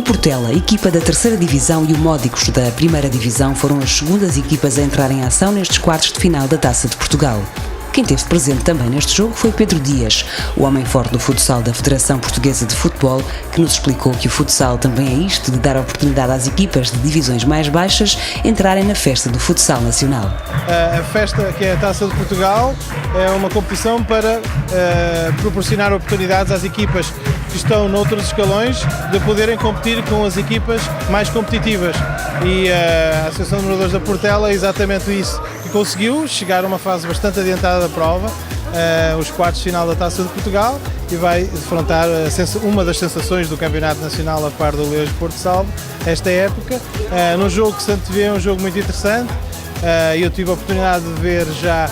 Portela, equipa da terceira divisão, e o Módicos da primeira divisão foram as segundas equipas a entrar em ação nestes quartos de final da Taça de Portugal. Quem esteve presente também neste jogo foi Pedro Dias, o homem forte do futsal da Federação Portuguesa de Futebol, que nos explicou que o futsal também é isto de dar oportunidade às equipas de divisões mais baixas entrarem na festa do futsal nacional. A festa, que é a Taça de Portugal, é uma competição para proporcionar oportunidades às equipas que estão noutros escalões de poderem competir com as equipas mais competitivas. E a Associação de Moradores da Portela é exatamente isso que conseguiu, chegar a uma fase bastante adiantada da prova, os quartos de final da Taça de Portugal, e vai defrontar uma das sensações do Campeonato Nacional a par do Leões de Porto Salvo, esta época, num jogo que se antevê, um jogo muito interessante. Eu tive a oportunidade de ver já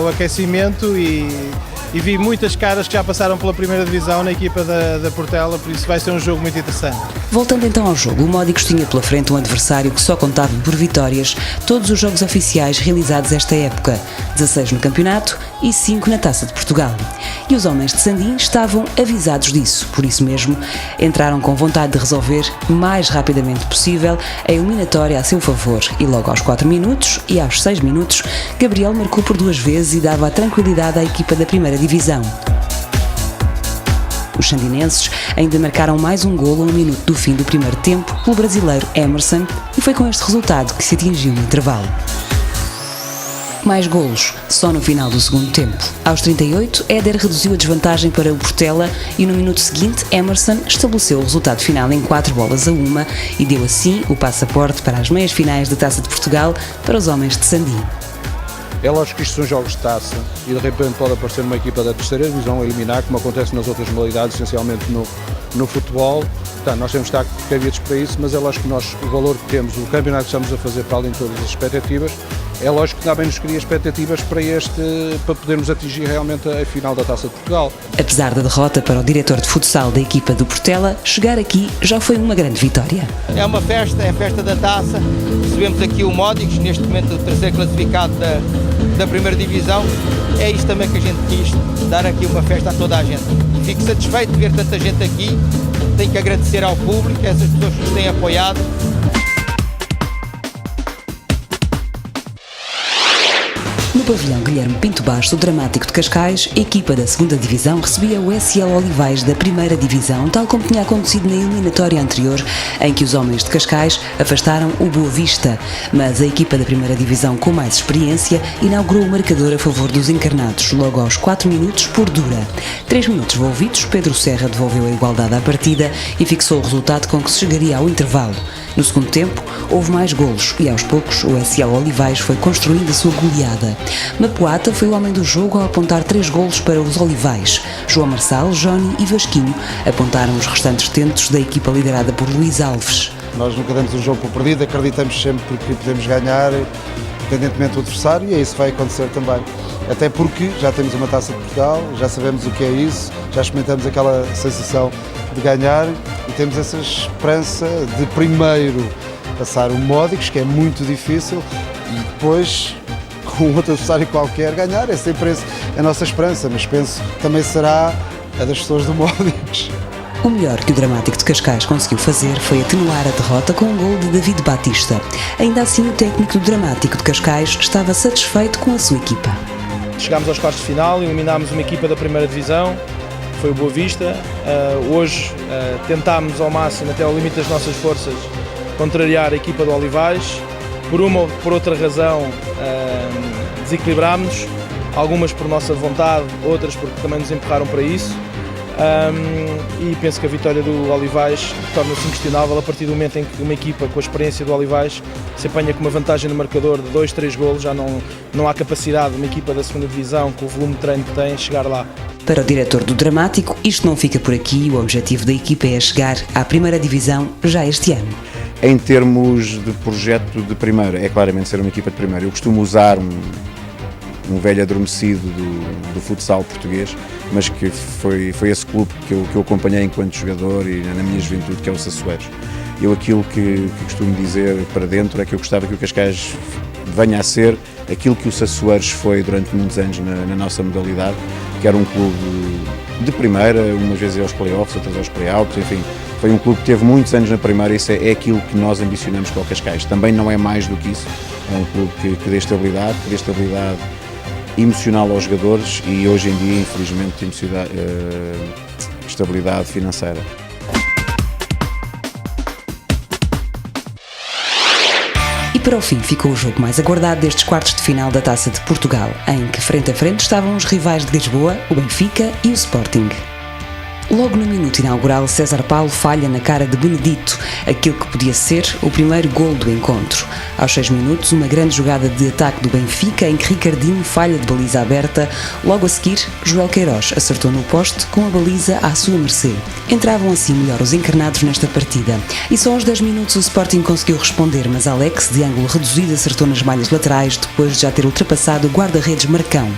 o aquecimento e vi muitas caras que já passaram pela primeira divisão na equipa da Portela, por isso vai ser um jogo muito interessante. Voltando então ao jogo, o Módicos tinha pela frente um adversário que só contava por vitórias todos os jogos oficiais realizados esta época, 16 no campeonato e 5 na Taça de Portugal. E os homens de Sandim estavam avisados disso, por isso mesmo entraram com vontade de resolver o mais rapidamente possível a eliminatória a seu favor, e logo aos 4 minutos e aos 6 minutos, Gabriel marcou por 2 vezes e dava a tranquilidade à equipa da primeira divisão. Os sandinenses ainda marcaram mais um golo a 1 minuto do fim do primeiro tempo pelo brasileiro Emerson, e foi com este resultado que se atingiu o intervalo. Mais golos, só no final do segundo tempo. Aos 38, Éder reduziu a desvantagem para o Portela e no minuto seguinte, Emerson estabeleceu o resultado final em 4-1 e deu assim o passaporte para as meias finais da Taça de Portugal para os homens de Sandim. É lógico que isto são jogos de taça e de repente pode aparecer uma equipa da terceira divisão a eliminar, como acontece nas outras modalidades, essencialmente no futebol. Portanto, nós temos de estar precavidos para isso, mas é lógico que o valor que temos, o campeonato que estamos a fazer para além de todas as expectativas, é lógico que também nos cria expectativas para podermos atingir realmente a final da Taça de Portugal. Apesar da derrota para o diretor de futsal da equipa do Portela, chegar aqui já foi uma grande vitória. É uma festa, é a festa da Taça. Recebemos aqui o Módicos, neste momento o terceiro classificado da primeira divisão. É isto também que a gente quis, dar aqui uma festa a toda a gente. Fico satisfeito de ver tanta gente aqui. Tenho que agradecer ao público, a essas pessoas que nos têm apoiado. No pavilhão Guilherme Pinto Basto, dramático de Cascais, a equipa da segunda divisão recebia o SL Olivais da primeira divisão, tal como tinha acontecido na eliminatória anterior, em que os homens de Cascais afastaram o Boa Vista. Mas a equipa da primeira divisão, com mais experiência, inaugurou o marcador a favor dos encarnados, logo aos 4 minutos por Dura. 3 minutos envolvidos, Pedro Serra devolveu a igualdade à partida e fixou o resultado com que se chegaria ao intervalo. No segundo tempo, houve mais golos e aos poucos o SL Olivais foi construindo a sua goleada. Mapuata foi o homem do jogo ao apontar 3 golos para os Olivais. João Marçal, Johnny e Vasquinho apontaram os restantes tentos da equipa liderada por Luís Alves. Nós nunca damos um jogo por perdido, acreditamos sempre que podemos ganhar, independentemente do adversário, e é isso que vai acontecer também. Até porque já temos uma Taça de Portugal, já sabemos o que é isso, já experimentamos aquela sensação de ganhar e temos essa esperança de primeiro passar o Módicos, que é muito difícil, e depois, com outro adversário qualquer, ganhar. É sempre a nossa esperança, mas penso que também será a das pessoas do Módicos. O melhor que o Dramático de Cascais conseguiu fazer foi atenuar a derrota com um gol de David Batista. Ainda assim, o técnico do Dramático de Cascais estava satisfeito com a sua equipa. Chegámos aos quartos de final, eliminámos uma equipa da primeira divisão, foi o Boa Vista. Hoje tentámos ao máximo, até ao limite das nossas forças, contrariar a equipa do Olivais. Por uma ou por outra razão desequilibrámos, algumas por nossa vontade, outras porque também nos empurraram para isso. E penso que a vitória do Olivais torna-se inquestionável a partir do momento em que uma equipa com a experiência do Olivais se apanha com uma vantagem no marcador de 2, 3 golos. Já não há capacidade de uma equipa da segunda divisão, com o volume de treino que tem, chegar lá. Para o diretor do Dramático, isto não fica por aqui. O objetivo da equipa é chegar à primeira divisão já este ano. Em termos de projeto de primeira, é claramente ser uma equipa de primeira. Eu costumo usar um velho adormecido do futsal português, mas que foi esse clube que eu acompanhei enquanto jogador e na minha juventude, que é o Sassueiros. Eu aquilo que costumo dizer para dentro é que eu gostava que o Cascais venha a ser aquilo que o Sassueiros foi durante muitos anos na nossa modalidade, que era um clube de primeira, umas vezes aos play-offs, outras aos play-outs, enfim. Foi um clube que teve muitos anos na primeira e isso é aquilo que nós ambicionamos para o Cascais. Também não é mais do que isso, é um clube que dê estabilidade, emocional aos jogadores e hoje em dia, infelizmente, tem estabilidade financeira. E para o fim ficou o jogo mais aguardado destes quartos de final da Taça de Portugal, em que frente a frente estavam os rivais de Lisboa, o Benfica e o Sporting. Logo no minuto inaugural, César Paulo falha na cara de Benedito, aquilo que podia ser o primeiro golo do encontro. Aos 6 minutos, uma grande jogada de ataque do Benfica, em que Ricardinho falha de baliza aberta. Logo a seguir, Joel Queiroz acertou no poste com a baliza à sua mercê. Entravam assim melhor os encarnados nesta partida. E só aos 10 minutos o Sporting conseguiu responder, mas Alex, de ângulo reduzido, acertou nas malhas laterais, depois de já ter ultrapassado o guarda-redes Marcão.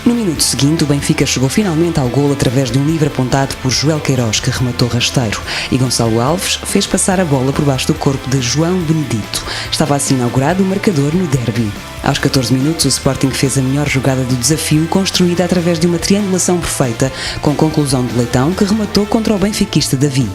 No minuto seguinte, o Benfica chegou finalmente ao golo através de um livre apontado por Joel Queiroz, que rematou rasteiro, e Gonçalo Alves fez passar a bola por baixo do corpo de João Benedito. Estava assim inaugurado o marcador no derby. Aos 14 minutos, o Sporting fez a melhor jogada do desafio, construída através de uma triangulação perfeita, com conclusão de Leitão, que rematou contra o benfiquista Davi.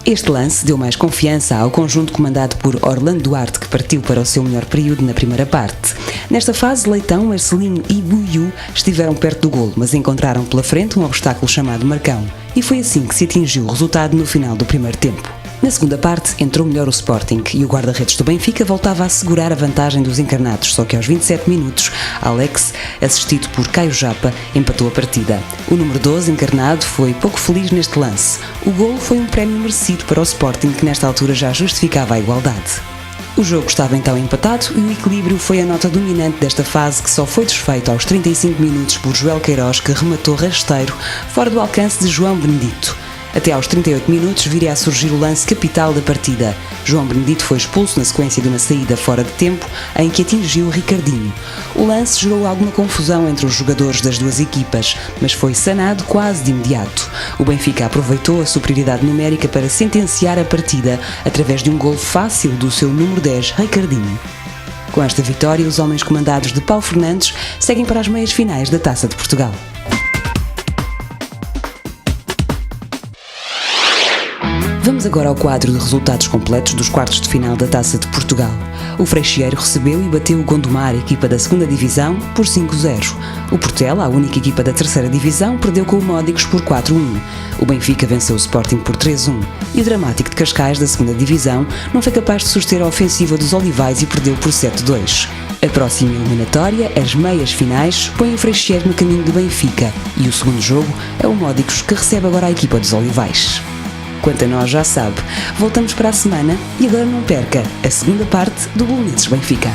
Este lance deu mais confiança ao conjunto comandado por Orlando Duarte, que partiu para o seu melhor período na primeira parte. Nesta fase, Leitão, Marcelinho e Buiú estiveram perto do golo, mas encontraram pela frente um obstáculo chamado Marcão, e foi assim que se atingiu o resultado no final do primeiro tempo. Na segunda parte, entrou melhor o Sporting e o guarda-redes do Benfica voltava a assegurar a vantagem dos encarnados, só que aos 27 minutos, Alex, assistido por Caio Japa, empatou a partida. O número 12, encarnado, foi pouco feliz neste lance. O golo foi um prémio merecido para o Sporting, que nesta altura já justificava a igualdade. O jogo estava então empatado e o equilíbrio foi a nota dominante desta fase, que só foi desfeito aos 35 minutos por Joel Queiroz, que rematou rasteiro, fora do alcance de João Benedito. Até aos 38 minutos viria a surgir o lance capital da partida. João Benedito foi expulso na sequência de uma saída fora de tempo em que atingiu Ricardinho. O lance gerou alguma confusão entre os jogadores das duas equipas, mas foi sanado quase de imediato. O Benfica aproveitou a superioridade numérica para sentenciar a partida através de um golo fácil do seu número 10, Ricardinho. Com esta vitória, os homens comandados de Paulo Fernandes seguem para as meias finais da Taça de Portugal. Vamos agora ao quadro de resultados completos dos quartos de final da Taça de Portugal. O Freixeiro recebeu e bateu o Gondomar, equipa da 2ª Divisão, por 5-0. O Portela, a única equipa da 3ª Divisão, perdeu com o Módicos por 4-1. O Benfica venceu o Sporting por 3-1. E o Dramático de Cascais, da 2ª Divisão, não foi capaz de suster a ofensiva dos Olivais e perdeu por 7-2. A próxima eliminatória, as meias finais, põe o Freixeiro no caminho do Benfica. E o segundo jogo é o Módicos, que recebe agora a equipa dos Olivais. Quanto a nós, já sabe, voltamos para a semana e agora não perca a segunda parte do Belenenses Benfica.